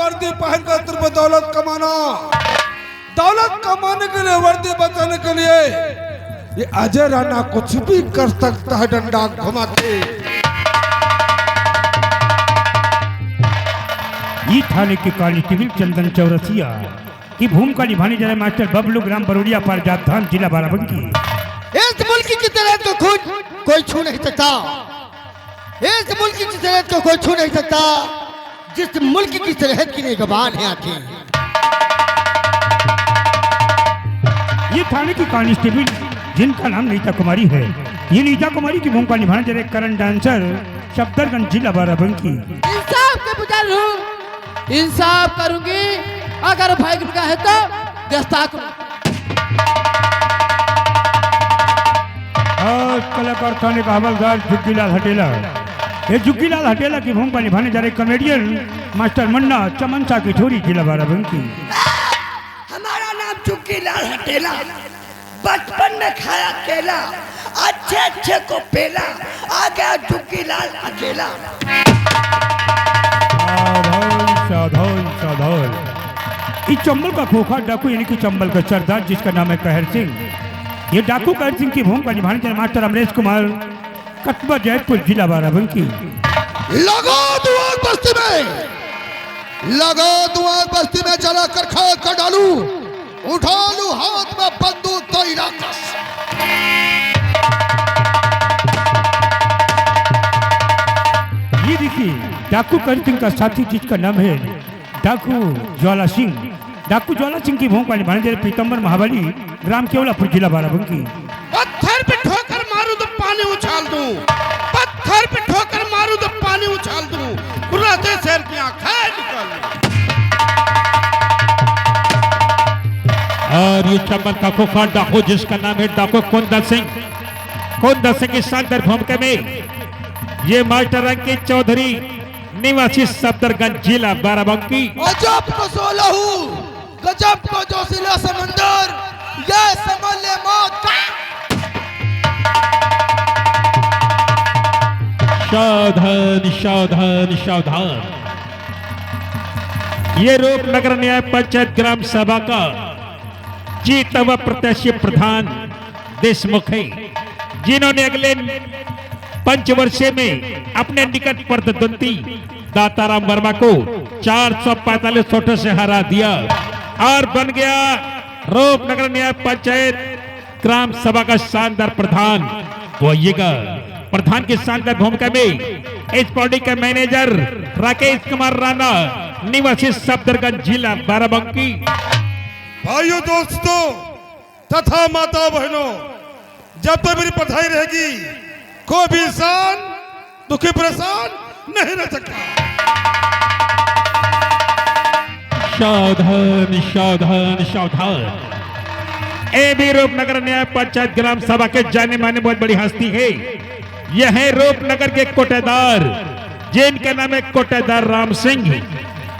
वर्दी पहनकर तुम दौलत कमाना, दौलत कमाने के लिए, वर्दी बचाने के लिए ये अजय राणा कुछ भी कर सकता है डंडा घुमा के। ये थाने के कांस्टेबल चंदन चौरसिया की भूमिका निभाने जा रहे मास्टर बबलू ग्राम बरोडिया पर जाधान जिला बाराबंकी। इस मुल्क की तरह तो खुद कोई छू नहीं सकता, इस मुल्क की सरहद को कोई छू नहीं सकता जिस मुल्क की सरहद की निगरान है आंखें। ये थाने की कांस्टेबल जिनका नाम नीता कुमारी है, ये नीता कुमारी की भूमिका निभाने जा रहे करण डांसर सफदरगंज जिला बाराबंकी। इंसाफ के पुजारी हूँ, इंसाफ करूंगी, अगर भाई का है तो गिरफ्तार करूं। कलाकार थाने का हवलदार जुग्गीलाल हटेला, ये जुग्गीलाल हटेला की भूमिका निभाने जा रहे कॉमेडियन मास्टर मुन्ना चमनसा की छोरी जिला बाराबंकी। हमारा नाम जुग्गीलाल हटेला, बचपन में खाया केला, अच्छे अच्छे को पेला, आ गया जुग्गीलाल अकेला। साधौल साधौल इस चंबल का खोखा डाकू यानी कि चंबल का सरदार जिसका नाम है कहर सिंह, ये डाकू कहर सिंह की भूमिका निभाने जा रहे मास्टर अमरेश कुमार कस्बा जैतपुर जिला बाराबंकी। लगा दुआर बस्ती में, लगा दुआर बस्ती में चला कर खाद कर डालू, उठा लू हाथ में बंदूक तो इराका। ये देखिए डाकू कहर सिंह का साथी जिसका नाम है डाकू ज्वाला सिंह, डाकू ज्वाला सिंह की भूमिका निभाने जा रहे पीतम्बर महाबली ग्राम केवलापुर जिला बाराबंकी। पत्थर पे ठोकर मारूं तो पानी उछाल दूं, पत्थर पे ठोकर मारूं तो पानी उछाल दूं, कुर्राते शेर की आंखें निकाल। और ये चंबल का खोखा डाकू जिसका नाम है डाकू कुंदन सिंह, कुंदन सिंह की शानदार भूमिका में ये मास्टर अंकित चौधरी निवासी सफदरगंज जिला बाराबंकी। गजब को सोलहू, गजब को जोशीला समंदर, ये समझ ले मौत का। सावधान सावधान सावधान, ये रूपनगर न्याय पंचायत ग्राम सभा का जीता हुआ प्रत्याशी प्रधान देशमुख है, जिन्होंने अगले पंचवर्षीय में अपने निकट प्रतिद्वंदी दाताराम वर्मा को 445 वोटों से हरा दिया और बन गया रूपनगर न्याय पंचायत ग्राम सभा का शानदार प्रधान। वो आइएगा प्रधान की शानदार भूमिका में इस पार्टी के मैनेजर राकेश कुमार राणा निवासी सफदरगंज जिला बाराबंकी। भाइयों दोस्तों तथा माता बहनों, जब तक मेरी पढ़ाई रहेगी कोई भी इंसान दुखी परेशान नहीं रह सकता। सावधान सावधान सावधान, ए भी रूपनगर न्याय पंचायत ग्राम सभा के जाने माने बहुत बड़ी हस्ती है। यह है रूपनगर के कोटेदार जिनका नाम है कोटेदार राम सिंह।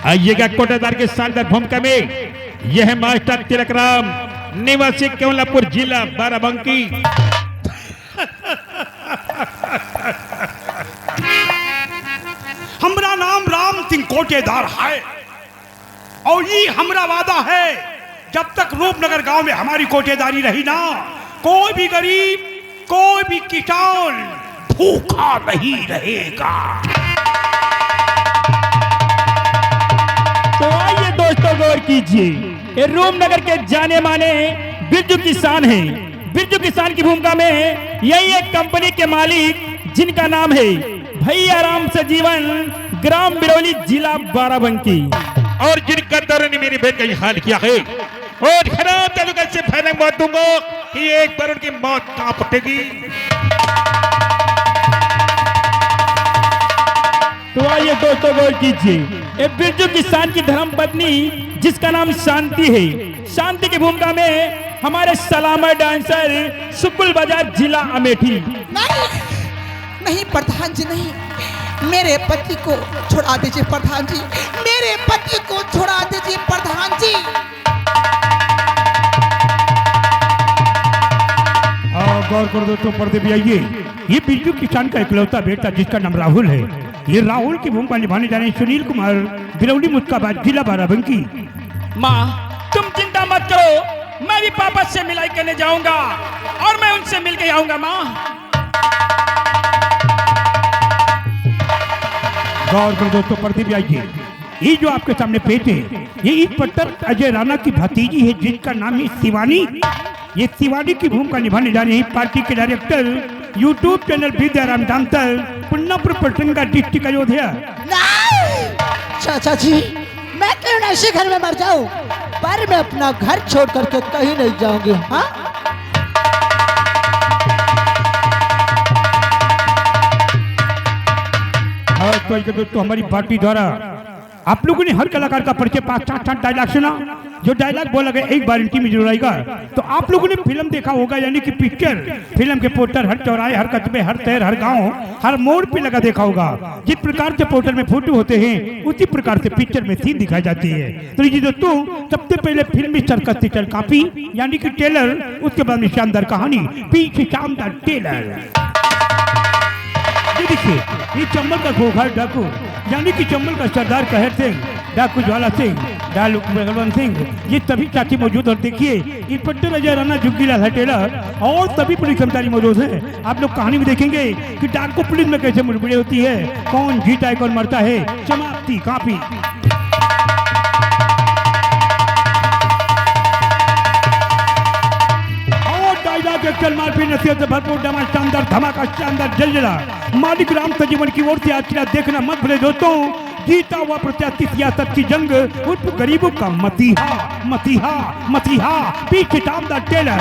आइएगा कोटेदार के शानदार भूमिका में यह मास्टर तिलक राम निवासी केवलापुर जिला बाराबंकी। हमरा नाम राम सिंह कोटेदार है और ये हमरा वादा है, जब तक रूपनगर गांव में हमारी कोटेदारी रही ना, कोई भी गरीब, कोई भी किसान भूखा नहीं रहेगा। तो आइए दोस्तों गौर कीजिए, ये रूपनगर के जाने माने बिरजू किसान हैं। बिरजू किसान की भूमिका में यही एक कंपनी के मालिक जिनका नाम है भैया राम से जीवन ग्राम बिरौली जिला बाराबंकी। और जिनका दर ने मेरी बहन का ये हाल किया है और खराब तालुका से फैले मौत दूंगा कि एक बार उनकी मौत कांप उठेगी। तो आइए दोस्तों गौर कीजिए, ये बिरजू किसान की धर्म पत्नी जिसका नाम शांति है, शांति की भूमिका में हमारे सलामा डांसर सुकुल बाजार जिला अमेठी। नहीं नहीं प्रधान जी नहीं, मेरे पति को छोड़ा दीजिए प्रधान जी, मेरे पति को छोड़ा दीजिए प्रधान जी। गौर कर दो तो पर्दे भी आइए, ये बिरजू किसान का इकलौता बेटा जिसका नाम राहुल है, ये राहुल की भूमिका निभाने जा रहे हैं सुनील कुमार, बिरौली मुस्काबाद, जिला बाराबंकी। माँ तुम चिंता मत करो, मैं भी पापा से मिलाई करने जाऊंगा और मैं उनसे मिल के आऊंगा। माँ गौर करो दोस्तों, प्रदीप आइए। ये जो आपके सामने पेट है, ये इंस्पेक्टर अजय राणा की भतीजी है जिसका नाम है शिवानी। ये शिवानी की भूमिका निभाने जा रही है पार्टी के director, YouTube channel Vidyaram Damtar, Punnapur Patna district Ayodhya. चाचा जी, मैं क्यों न इसी घर में मर जाऊं, पर मैं अपना घर छोड़ करके कहीं नहीं जाऊंगी। हाँ तो दोस्तों हमारी पार्टी द्वारा आप लोगों ने हर कलाकार का परिचय 5-7 डायलॉग सुना। जो डायलॉग बोला गया एक बार इंटी में जरूर आएगा। तो आप लोगों ने फिल्म देखा होगा, यानी कि पिक्चर, फिल्म के पोस्टर हर चौराहे, हर कस्बे, हर शहर, हर गांव, हर मोड़ पे लगा देखा होगा। जिस प्रकार से पोस्टर में फोटो होते हैं उसी प्रकार से पिक्चर में सीन दिखाई जाती है। तो ये दोस्तों सबसे पहले फिल्मी सर्कस टिकल कापी यानी कि टेलर, उसके बाद में शानदार कहानी, पीछे शानदार टेलर। ये देखिए, ये चंबल का घोघाट डाकू यानी कि चंबल का सरदार कहर सिंह, डाकू ज्वाला सिंह, डालू भगवान सिंह, ये सभी साथी मौजूद। और देखिए इंस्पेक्टर अजय राणा, जुग्गीलाल हटेलर और सभी पुलिस कर्मचारी मौजूद हैं। आप लोग कहानी में देखेंगे कि डाकू पुलिस में कैसे मुठभेड़ होती है, कौन जीता है कौन मरता है। समाप्ति काफी। मारपीट नसीहत से भरपूर ड्रामा, शानदार धमाका, शानदार जलजला। मालिक राम सजीवन की ओर से आज देखना मत भूले दोस्तों, जीता हुआ प्रत्याशी सियासत की जंग उर्फ गरीबों का मसीहा, मसीहा, मसीहा, पीछे शानदार टेलर।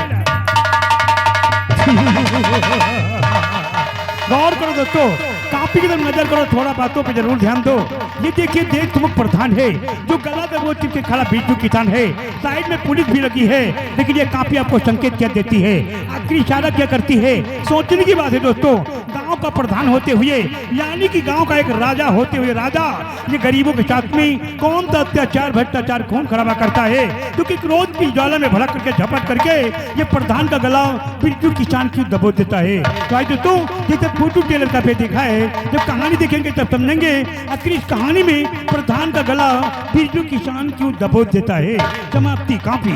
गौर करो दोस्तों, कापी की तरफ नजर करो, थोड़ा बातों पे जरूर ध्यान दो। ये देखिए देश प्रमुख प्रधान है जो गला दबोच के खड़ा बीजू किसान है, साइड में पुलिस भी लगी है, लेकिन ये कापी आपको संकेत क्या देती है, आखिरी इशारा क्या करती है। सोचने की बात है दोस्तों, गांव का प्रधान होते हुए यानी कि गांव का एक राजा होते हुए राजा ये गरीबों के साथ में कौन सा अत्याचार भ्रष्टाचार खून खराबा करता है, क्योंकि क्रोध की ज्वाला में भड़क करके झपट करके ये प्रधान का गला बिरजू किसान क्यों दबोच देता है। तो आज दोस्तों जैसे फोटो टेलर का पे देखा है, जब कहानी देखेंगे तब समझेंगे आखिर इस कहानी में प्रधान का गला बिरजू किसान क्यों दबोच देता है। समाप्ति काफी।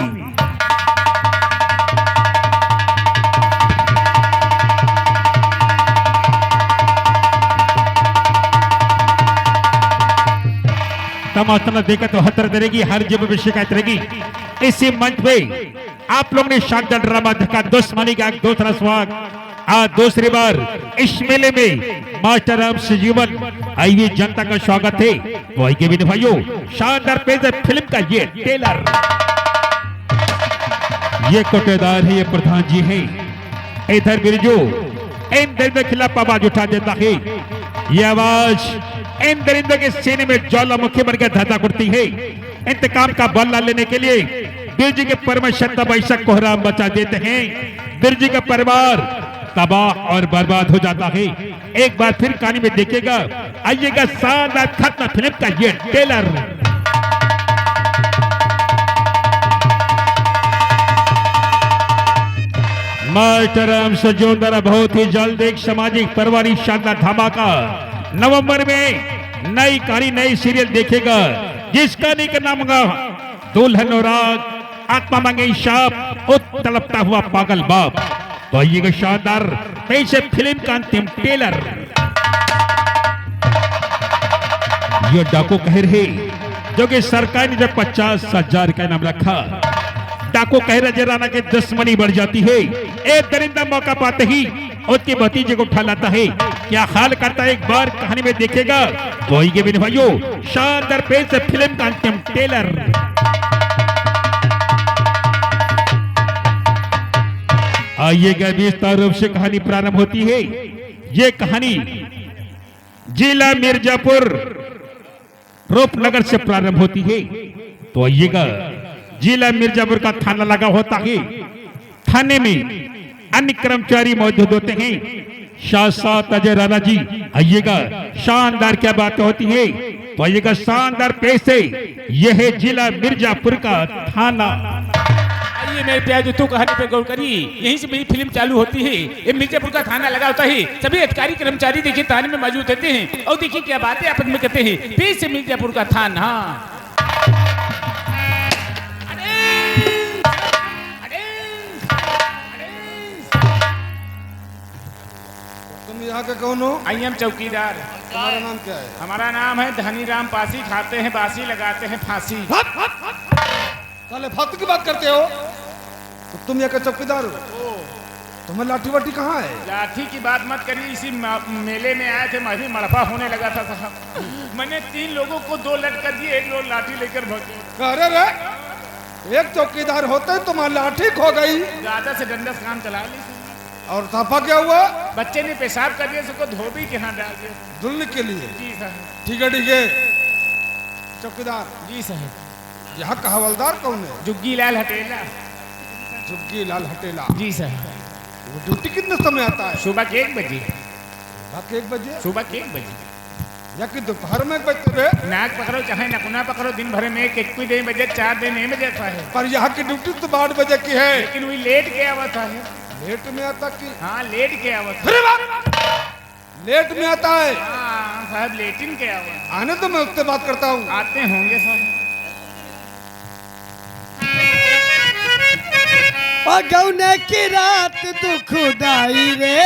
तमाशा देखा तो हर तरह रहेगी, हर जगह पे शिकायत रहेगी। इसी मंच पे आप लोग ने शानदार ड्रामा देखा, दुश्मनी का दूसरा स्वाग। आज दूसरी बार इस मेले में मास्टर राम सजीवन आईवी जनता का स्वागत है। तो आइए भी भाइयों, शानदार पेश है फिल्म का ये टेलर। ये कोटेदार है, ये प्रधान जी है। इधर बिरजू इन दरिंदों के खिलाफ आवाज उठा देता है। ये आवाज इन दरिंदों के सीने में ज्वालामुखी बन के धधा उठती है। इंतकाम का बदला लेने के लिए बिरजू के परमेश्वर वैसा कोहराम बचा देते हैं। बिरजू का परिवार तबाह और बर्बाद हो जाता है। एक बार फिर कहानी में देखेगा, आइएगा शानदार खत्म फिल्म का ये टेलर। मास्टर राम सजीवन द्वारा बहुत ही जल्द एक सामाजिक पारिवारिक शानदार धमाका नवंबर में नई कहानी नई सीरियल देखेगा, जिसका नहीं का नाम होगा दुल्हन और राग, आत्मा मांगे शाप, तड़पता हुआ पागल बाप। तो आइएगा शानदार पेश है फिल्म का अंतिम टेलर। ये डाकू कहर है जो कि सरकार ने जब 50,000 का नाम रखा। डाकू कहर अजय राणा के दुश्मनी बढ़ जाती है। एक दरिंदा मौका पाते ही उसके भतीजे को उठा लाता है। क्या हाल करता है एक बार कहानी में देखेगा। तो आइए मेरे भाइयों, शानदार पेश है फिल्म का अंतिम टेलर। आइएगा विस्तार रूप से कहानी प्रारंभ होती है। ये कहानी जिला मिर्जापुर रूपनगर से प्रारंभ होती है। तो आइएगा, जिला मिर्जापुर का थाना लगा होता है। थाने में अन्य कर्मचारी मौजूद होते हैं। शासक अजय राणा जी, आइएगा शानदार क्या बातें होती है। तो आइएगा शानदार पेश है, यह है जिला मिर्जापुर का थाना। सुनिए मेरे प्यार तू कहानी पे गौर करिए। यहीं से मेरी फिल्म चालू होती है। ये मिर्जापुर का थाना लगा होता है। सभी अधिकारी कर्मचारी देखिए थाने में मौजूद रहते हैं और देखिए क्या बातें आपस में कहते हैं। फिर से मिर्जापुर का थाना। तुम यहाँ के कौन हो? आई एम चौकीदार। तुम्हारा नाम क्या है? हमारा नाम है धनी राम पासी। खाते हैं बासी, लगाते हैं फांसी। साले फालतू की बात करते हो? तो तुम यहाँ के चौकीदार हो? तुम्हें लाठी वाठी कहाँ है? लाठी की बात मत करिए। इसी मेले में आए थे, मैं मड़फा होने लगा था साहब। मैंने 3 लोगों को 2 लट कर दिए, 1 लोग लाठी लेकर भागे। अरे रे, एक चौकीदार होते तुम्हारी लाठी खो गई। ज्यादा से डंडस काम चला ली। और साफा क्या हुआ? बच्चे ने पेशाब कर दिया, उसको धोबी के यहाँ डाल दिया धुलने के लिए। जी साहब। ठीक है ठीक है। चौकीदार जी साहब। यहाँ का हवलदार कौन है? जुग्गी लाल हटेला। जुग्गी लाल हटेला। जी साहब। वो ड्यूटी कितने समय आता है? सुबह के 1 बजे। बाकी 1 बजे? सुबह के 1 बजे। या कि दोपहर में 1 बजे? नाक पकड़ो चाहे नकुना पकड़ो, दिन भर में 1 दिन बजे 4 दिन नहीं बजे है। पर यहाँ की ड्यूटी तो 12 बजे की है। लेकिन वही लेट के आवता है। लेट में आता कि? हाँ लेट के आवता। अरे बाप! लेट में आता है? हाँ साहब लेटिन के आवता। आने तो मैं उससे बात करता हूँ। आते होंगे साहब। और गौने की रात दुखदाई रे,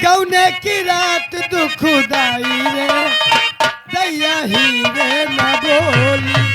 गौने की रात दुखदाई रे, दैया ही रे न बोली।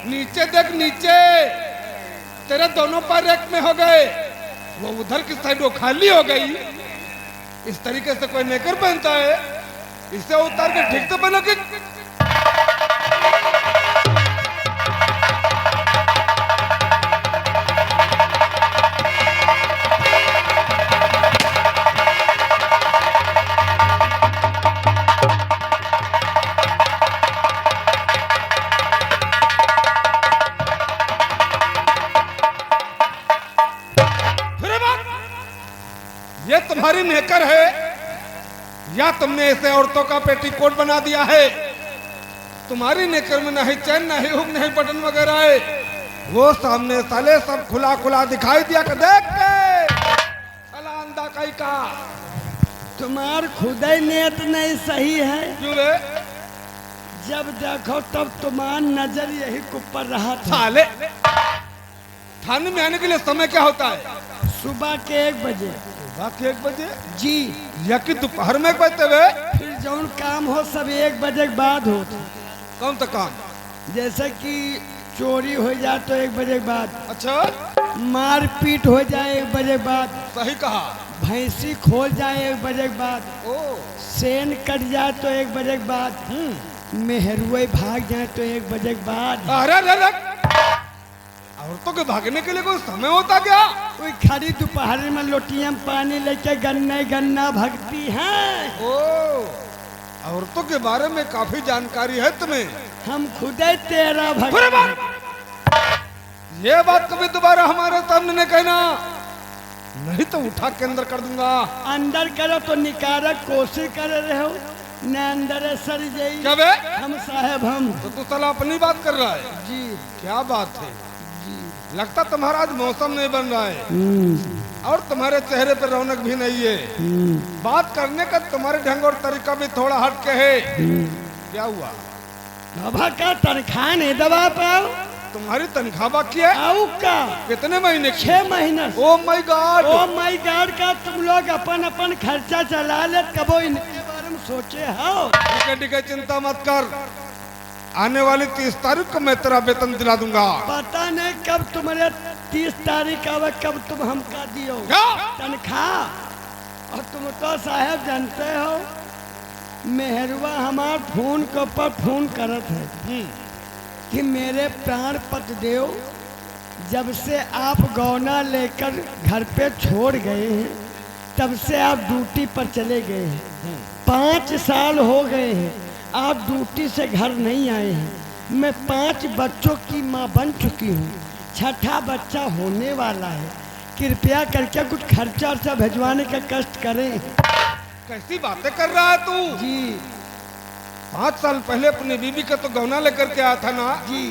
नीचे देख नीचे, तेरे दोनों पैर एक में हो गए। वो उधर की साइड वो खाली हो गई। इस तरीके से कोई नेकर पहनता है? इसे उतार के ठीक तो पहनोगे। ये तुम्हारी नेकर है या तुमने इसे औरतों का पेटीकोट बना दिया है? तुम्हारी नेकर में नहीं चैन, नहीं हुक, नहीं बटन वगैरह है। वो सामने साले सब खुला खुला दिखाई दिया कर देख के साला अंधा कहीं का। तुम्हार खुदाई नियत नहीं सही है। क्यों रे? जब देखो तब तुम्हार नजर यही ऊपर रहा था। साले थाने में आने के लिए समय क्या होता है? सुबह के 1 बजे। सुबह के 1 बजे जी। या कि दोपहर में 1 बजे वे? फिर जौन काम हो सब 1 बजे के बाद होता। कौन सा काम? जैसे कि चोरी हो जाए तो 1 बजे के बाद, अच्छा, मारपीट हो जाए 1 बजे के बाद, सही कहा। भैंसी खोल जाए 1 बजे के बाद, ओ सेन कट जाए तो 1 बजे के बाद, मेहरुए भाग जाए तो 1 बजे के बाद। अरे औरतों के भागने के लिए कोई समय होता क्या? कोई खड़ी दोपहर में लोटिया में पानी लेके गन्ना भगती है। ओ, औरतों के बारे में काफी जानकारी है तुम्हें। हम खुद ही तेरा अरे भगवान। ये बात कभी दोबारा हमारे सामने नहीं कहना, नहीं तो उठा के अंदर कर दूंगा। अंदर करो तो निकारा कोशिश कर रहे हो न, अंदर सर जाई। क्या बे? हम साहब हम तो तू साला अपनी बात कर रहा है जी। क्या बात है जी? लगता तुम्हारा आज मौसम नहीं बन रहा है और तुम्हारे चेहरे पर रौनक भी नहीं है। बात करने का तुम्हारे ढंग और तरीका भी थोड़ा हट के है। क्या हुआ? बाबा का तनख्वाह नहीं दबा पाओ। तुम्हारी तनख्वाह बाकी है? आओ का कितने महीने की? 6 महीना। Oh my God, oh my God का तुम लोग अपन अपन खर्चा चला ले, कबो इनके बारे में सोचे हो? ठीक है, चिंता मत कर। आने वाली 30 तारीख को मैं तेरा वेतन दिला दूंगा। पता नहीं कब तुम्हारे 30 तारीख आवे, कब तुम हमका दियो क्या? तनख्वाह। और तुम तो साहब जानते हो मेहरवा हमार फोन के ऊपर फोन करत है कि मेरे प्राण पत देव, जब से आप गौना लेकर घर पे छोड़ गए हैं तब से आप ड्यूटी पर चले गए हैं। 5 साल हो गए हैं आप ड्यूटी से घर नहीं आए हैं। मैं 5 बच्चों की माँ बन चुकी हूँ, 6ठा बच्चा होने वाला है। कृपया करके कुछ खर्चा वर्चा भिजवाने का कष्ट करें। कैसी बातें कर रहा है तू? जी 5 साल पहले अपनी बीबी का तो गौना लेकर के आया था ना जी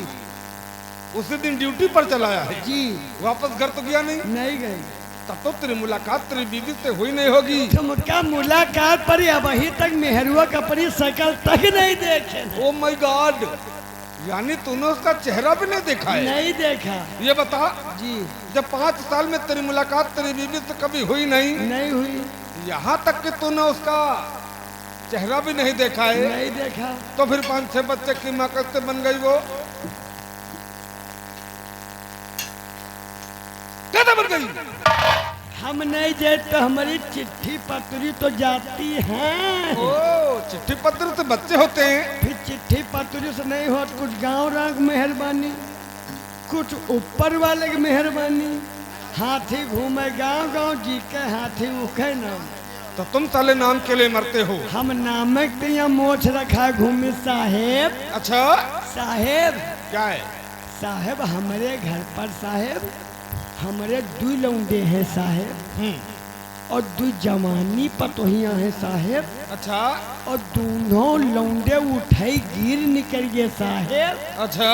उसी दिन ड्यूटी पर चलाया है जी। वापस घर तो गया नहीं? नहीं गई। तब तो तेरी मुलाकात तेरी बीबी से हुई नहीं होगी। तुमका मुलाकात पर अभी तक मेहरुआ का परी शकल तक नहीं देखे। ओ माय गॉड, यानी तूने उसका चेहरा भी नहीं देखा है? नहीं देखा। ये बता जी जब 5 साल में तेरी मुलाकात तेरी बीबी से कभी हुई नहीं, नहीं हुई। यहाँ तक कि तूने उसका चेहरा भी नहीं देखा है, नहीं देखा। तो फिर 5-6 बच्चे की माँ कैसे बन गई वो? कैसे बन गई? हम नहीं जाते तो हमारी चिट्ठी पत्री तो जाती है। ओ, चिट्ठी पत्र से बच्चे होते हैं? फिर चिट्ठी पत्री से नहीं हो, कुछ गांव रंग मेहरबानी, कुछ ऊपर वाले की मेहरबानी। हाथी घूमे गांव गांव, जी के हाथी उखे नाम। तो तुम साले नाम के लिए मरते हो? हम नामक तो यहाँ मोछ रखा है घूमे साहेब। अच्छा, साहेब क्या है? साहेब हमारे घर पर साहेब हमारे 2 लौंडे हैं साहेब, और 2 जवानी पतोहियाँ हैं साहेब। अच्छा और दोनों लौंडे उठाई गिर निकल गए साहेब। अच्छा,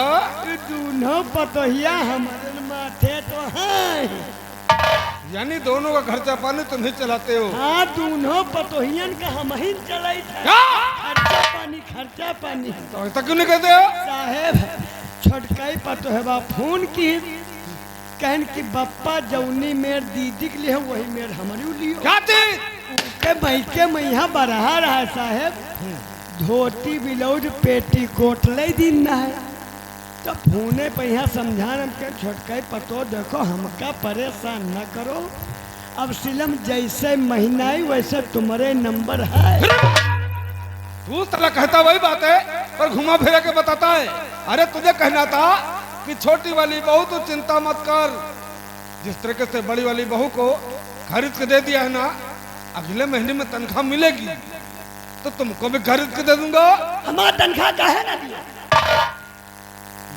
दोनों पतोहिया हमारे माथे तो हैं। यानी दोनों का खर्चा पानी तुम ही चलाते हो? हाँ, दोनों पतोहियन का हम ही चलाई थे। क्या? खर्चा पानी तो ऐसा क्यों नहीं कहते हो? साहेब छोटकाई पतोहबा फोन की कहन कि बप्पा जौनी मेर दीदी के लिए वही मेर हमारी लिए। क्या चीज? के मैया बरहा रहा है साहेब, धोती ब्लाउज पेटी कोट ले दिन है। तो फोने पे यहाँ समझान हमके छोटकाई पतो देखो हमका परेशान न करो, अब सिलम जैसे महीना ही वैसे तुम्हारे नंबर है। तू साला कहता वही बात है पर घुमा फिरा के बताता है। अरे तुझे कहना था कि छोटी वाली बहू तो चिंता मत कर, जिस तरीके से बड़ी वाली बहू को खरीद के दे दिया है ना, अगले महीने में तनख्वाह मिलेगी तो तुमको भी खरीद के दे दूंगा। हमारा तनख्वाह काहे ना दिया?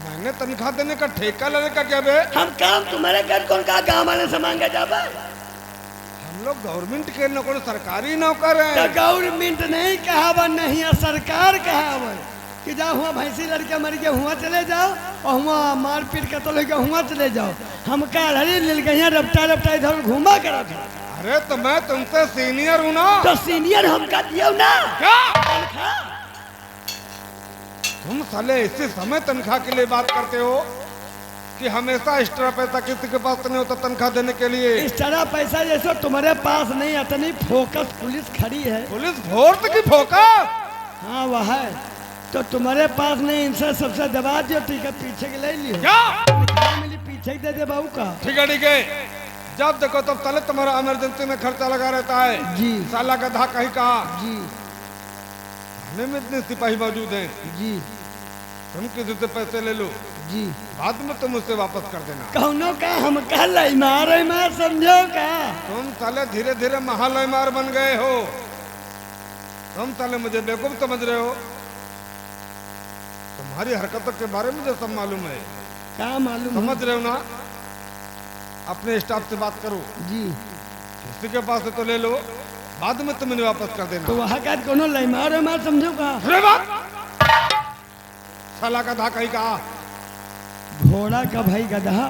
मैंने तनख्वाह देने का ठेका लेने का क्या बे? हम काम तुम्हारे घर कौन का गाँव वाले से मांगे जाबा? हम लोग गवर्नमेंट के नौकर सरकारी नौकर हैं। तो गवर्नमेंट नहीं कहावा, नहीं है सरकार कहावा कि जाओ हुआ भैंसी लड़के मर के हुआ चले जाओ और हुआ मार पीट के तो लेके हुआ चले जाओ। हम काढ़ी मिल गए रपटा रपटा इधर घूमा करा था। अरे तो मैं तुमसे सीनियर हूँ ना। तो सीनियर हमका दियो ना। क्या? तुम साले इसी समय तनख्वाह के लिए बात करते हो कि हमेशा एक्स्ट्रा पैसा किसी के पास नहीं होता तनख्वाह देने के लिए। इस तरह पैसा जैसे तुम्हारे पास नहीं, इतनी फोकस पुलिस खड़ी है। पुलिस फोर्स की फोकस? हाँ वह है, तो तुम्हारे पास नहीं, इनसे सबसे दबा दियो, ठीक है पीछे के ले लियो। क्या मिली पीछे दे दे बाबू का। ठीक है, जब देखो तब साले तुम्हारा इमरजेंसी में खर्चा लगा रहता है जी। साला गधा कहीं कहा जी हमें में इतने सिपाही मौजूद हैं जी तुम किसी से पैसे ले लो जी, बाद में तुम उससे वापस कर देना। कौनो का हम कल मार समझो का। तुम साले धीरे धीरे महालयमार बन गए हो। तुम साले मुझे बेवकूफ समझ रहे हो। तुम्हारी हरकतों के बारे में जो सब मालूम है। क्या मालूम है? समझ रहे हो ना? अपने स्टाफ से बात करो जी, किसी के पास है तो ले लो, बाद में तुम इन्हें वापस कर देना। तो वहाँ का कोनो लयमार समझो का। अरे बात साला गधा कहीं कहा घोड़ा का भाई गधा,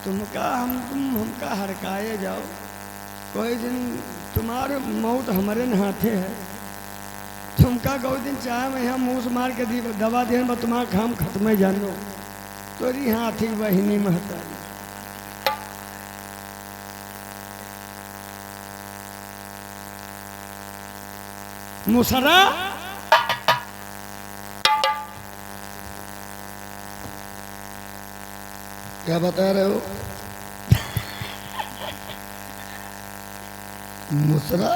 तुमका हमका हरकाए जाओ, कोई दिन तुम्हारे मौत हमारे हाथे है। तुमका कोई दिन चाहे मैं यहाँ मूस मार के दबा दे, तुम्हारा काम खत्म जानो तो हाथी बहिनी महता। मुसरा क्या बता रहे हो? मुसरा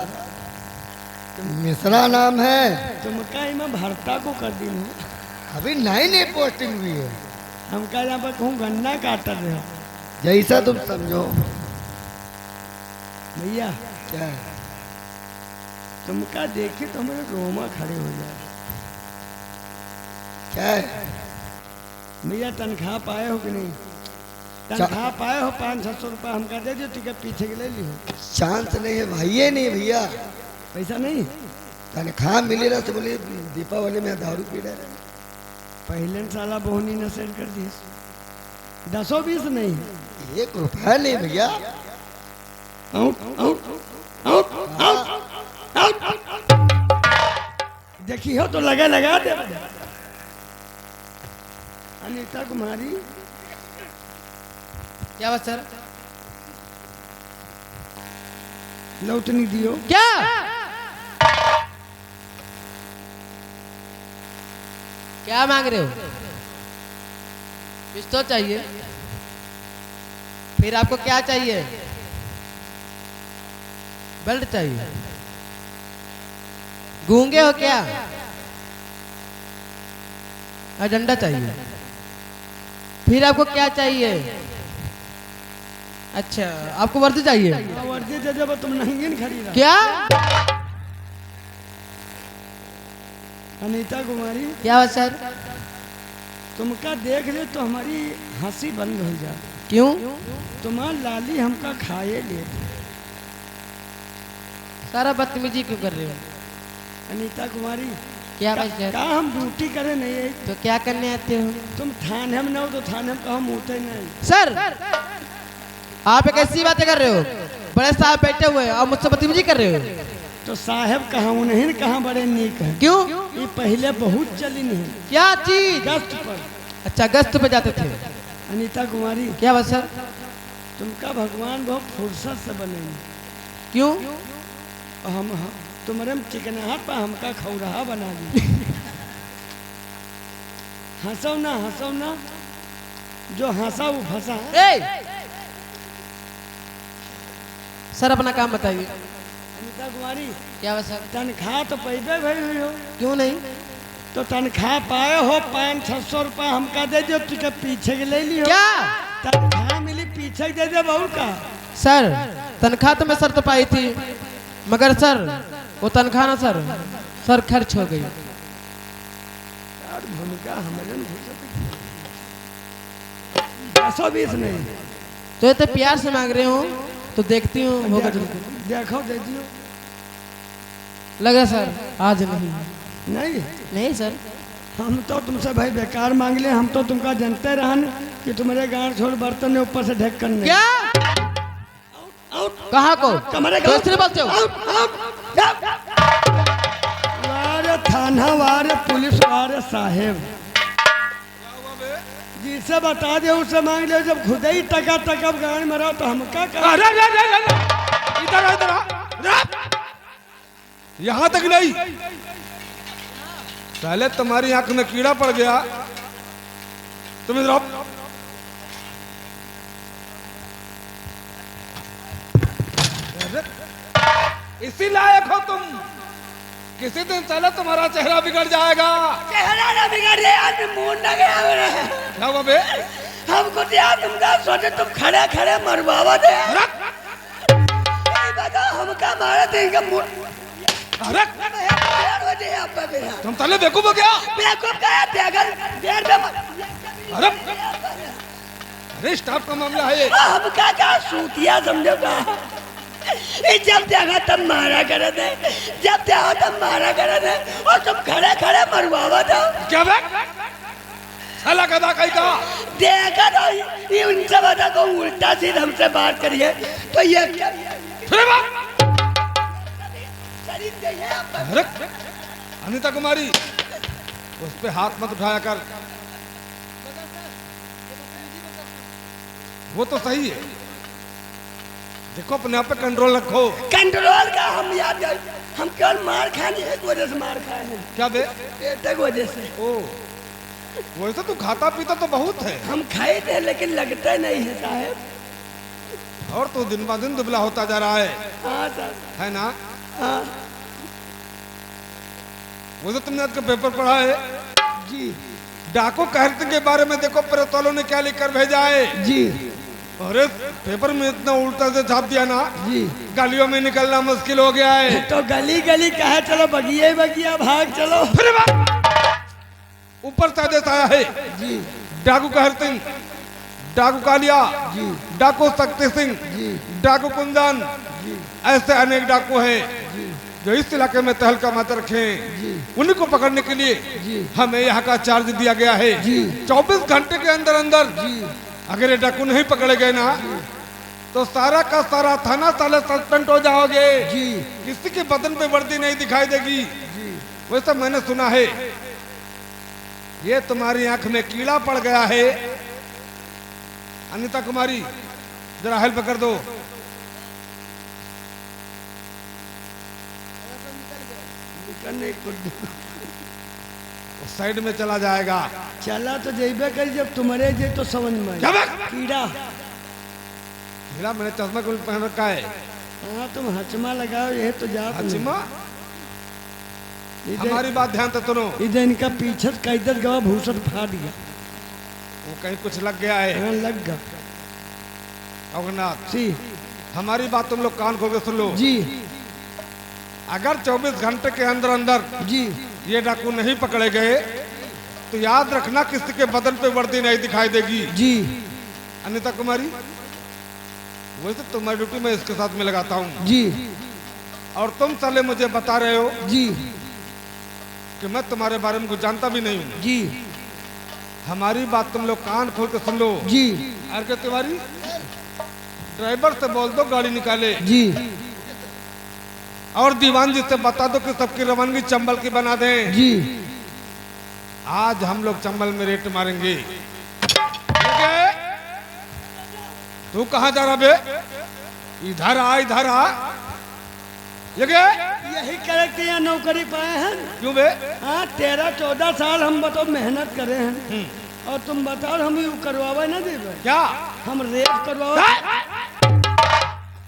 मिश्रा नाम है। तुमका मैं भरता को कर दी हूँ, अभी नई पोस्टिंग हुई है। हमका यहाँ पर कहूँ गन्ना काट रहे हो, जैसा तुम समझो। भैया क्या है, तुमका देखे तो मेरे रोमा खड़े हो जाए। क्या है भैया, तनख्वाह पाए हो कि नहीं? तनख्वाह पाए हो 500-600 रुपया हमका दे दियो, टिकट पीछे के ले लियो। चांस नहीं है भाई, नहीं भैया पैसा नहीं। तनख्वाह मिले ना तो बोले दीपावली में दारू पी रहे। पहले साला बोहनी न सेंड कर दिए, 10-20 नहीं, 1 रुपया नहीं भैया। देखी हो तो लगा दे। अनीता कुमारी क्या बात सर? लौट नहीं दियो क्या? क्या मांग रहे हो? पिस्तौल चाहिए? फिर आपको क्या चाहिए? बेल्ट चाहिए? गूंगे हो क्या? डंडा चाहिए? फिर आपको क्या चाहिए? अच्छा, आपको वर्दी चाहिए? वर्दी दे जब तुम नहीं खरीदा। क्या? अनीता कुमारी क्या बात सर? तुमका देख ले तो हमारी हंसी बंद हो जाए। क्यों? तुम्हारा लाली हमका खाए ले। सारा बदतमीजी क्यों कर रहे हो? अनीता कुमारी क्या बात सर? का हम ड्यूटी करे नहीं है तो क्या करने आते हो? तुम थाने में न हो तो थाने में हम होते नहीं। सर आप एक ऐसी बातें कर रहे हो, बड़े साहब बैठे हुए और मुझसे बदतमीजी कर रहे हो। तो साहब कहाँ नहीं कहाँ बड़े नीक है। क्यों? ये पहले बहुत चली नहीं। क्या चीज? गश्त पर। अच्छा, गश्त पे जाते थे। अनीता कुमारी क्या बात सर? तुमका भगवान बहुत फुर्सत से बनेंगे। क्यों? हम तुम्हारे चिकनाहट पर हमका खौरहा बना दी। हंसो ना जो हंसा वो फंसा। सर अपना काम बताइए। अनीता कुमारी क्या बात सर? तनख्वाह तो पैदे भाई हुई हो। क्यों नहीं? तो तनख्वाह पाए हो 500-600 रुपया हमका दे दो, टिकट पीछे के ले लियो। क्या? तनख्वाह मिली पीछे दे दे बहू का। सर तनख्वाह तो मैं सर तो पाई थी, मगर सर वो तनख्वाह ना सर खर्च हो गई। भूमिका हमारे 220 नहीं। तो ये तो प्यार से मांग रहे हो, तो देखती हूँ होगा। देखो दे दियो। लगा सर आज नहीं नहीं सर, हम तो तुमसे भाई बेकार मांग ले। हम तो तुमका जानते रहन कि तुम्हारे गांड छोड़ बर्तन ने ऊपर से ढक करने। क्या? कहाँ को? कमरे कैसे बोलते हो? वारे थाना वारे पुलिस वारे साहेब जी जिससे बता दे उससे मांग ले, जब खुद ही टका टका गाड़ मरा तो हम क्या करें? अरे इधर आ, इधर आ। यहाँ तक नहीं, पहले तुम्हारी आंख में कीड़ा पड़ गया, तुम इधर आओ। इसी लायक हो तुम, किसी दिन चलो तुम्हारा चेहरा बिगड़ जाएगा। चेहरा ना बिगड़ जाए, मुंह ना गया मेरे। क्या हुआ बे? हमको दिया, तुम ना सोचे तुम खड़े खड़े मरवावा दे। हम क्या मारे थे इनका मुंह? अरे तुम तले बेवकूफ हो क्या? बेवकूफ क्या थे? अगर देर में अरे अरे स्टाफ का मामला है ये। हम क्या सूतिया समझो का? जब देखा तब मारा करे थे, जब देखा तब मारा करे थे, और तुम खड़े खड़े मरवावा था। क्या बे? साला गधा कहीं का? देखा तो ये उनसे बता को उल्टा सीधा हमसे बात करिए तो ये अरे अनिता कुमारी, उस पे हाथ मत उठाया कर, वो तो सही है। देखो अपने आप पे कंट्रोल रखो। कंट्रोल का हम याद, हम केवल मार खाने एक वजह से मार खाए हैं। क्या बे? पेट की वजह से। ओ वैसे तो खाता पीता तो बहुत है। हम खाए थे लेकिन लगता नहीं है साहब। और तो दिन ब दिन दुबला होता जा रहा है। हाँ सर, है ना? हाँ वैसे तुमने आज का पेपर पढ़ा है? जी। डाको कहते के बारे में देखो प्रेस वालों ने क्या लिख कर भेजा है। जी। अरे पेपर में इतना उल्टा से छाप दिया ना, जी। गलियों में निकलना मुश्किल हो गया है। तो गली गली कहे चलो, बगिया बगिया भाग चलो। फिर ऊपर से आदेश आया है। जी। डाकू कहर सिंह, डाकू कालिया, जी। डाकू शक्ति सिंह, जी। डाकू कुंदन, जी। ऐसे अनेक डाकू हैं जो इस इलाके में तहलका मच रखे हैं। उन्हीं को पकड़ने के लिए हमें यहाँ का चार्ज दिया गया है। 24 घंटे के अंदर अंदर अगर ये डाकू नहीं पकड़े गए ना तो सारा का सारा थाना साले सस्पेंड हो जाओगे। किसी के बदन पे वर्दी नहीं दिखाई देगी। वैसे मैंने सुना है ये तुम्हारी आंख में कीड़ा पड़ गया है। अनिता कुमारी जरा हेल्प कर दो। उस साइड में चला जाएगा। चला तो जेबे करी, जब तुम्हारे जे तो समझ में क्या कीड़ा। कीड़ा मैंने चश्मा को पहन रखा है। हाँ तुम हचमा लगाओ, ये तो जा हचमा। हमारी बात ध्यान से सुनो। इधर इनका पीछे कैदर गवा भूषण फाड़ गया। वो कहीं कुछ लग गया है। हाँ लग गया। अवगनाथ जी हमारी बात तुम लोग कान खोल के सुन लो। जी। अगर 24 घंटे के अंदर अंदर जी ये डाकू नहीं पकड़े गए तो याद रखना किसी के बदन पे वर्दी नहीं दिखाई देगी। जी। अनिता कुमारी वैसे तुम्हारी ड्यूटी मैं इसके साथ में लगाता हूँ जी। और तुम साले मुझे बता रहे हो जी कि मैं तुम्हारे बारे में कुछ जानता भी नहीं हूँ। जी। हमारी बात तुम लोग कान खोल के सुन लो। जी। अरे तिवारी ड्राइवर से बोल दो गाड़ी निकाले। जी। और दीवान जी से बता दो कि सबकी रवानगी चंबल की बना दें। जी। आज हम लोग चंबल में रेट मारेंगे। ठीक है? तू कहाँ जा रहा बे? इधर आ, इधर आ। यही करके यहाँ नौकरी पाए हैं। क्यों बे? हाँ 13-14 साल हम बताओ मेहनत करे हैं और तुम बताओ हम यू करवावा ना देवे। क्या हम रेप करवावा?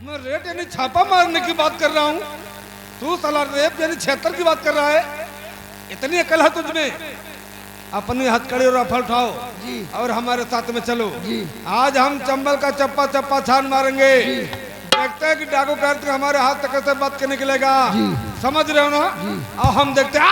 मैं रेट यानी छापा मारने की बात कर रहा हूँ, तू साला रेप यानी 76 की बात कर रहा है। इतनी अकल है तुझमें? अपनी हथकड़ी और रफल उठाओ जी। और हमारे साथ में चलो जी। आज हम चंबल का चप्पा चप्पा छान मारेंगे। देखते हैं कि डाकू कहते हमारे हाथ तक कैसे बात के निकलेगा। समझ रहे हो ना? और हम देखते हैं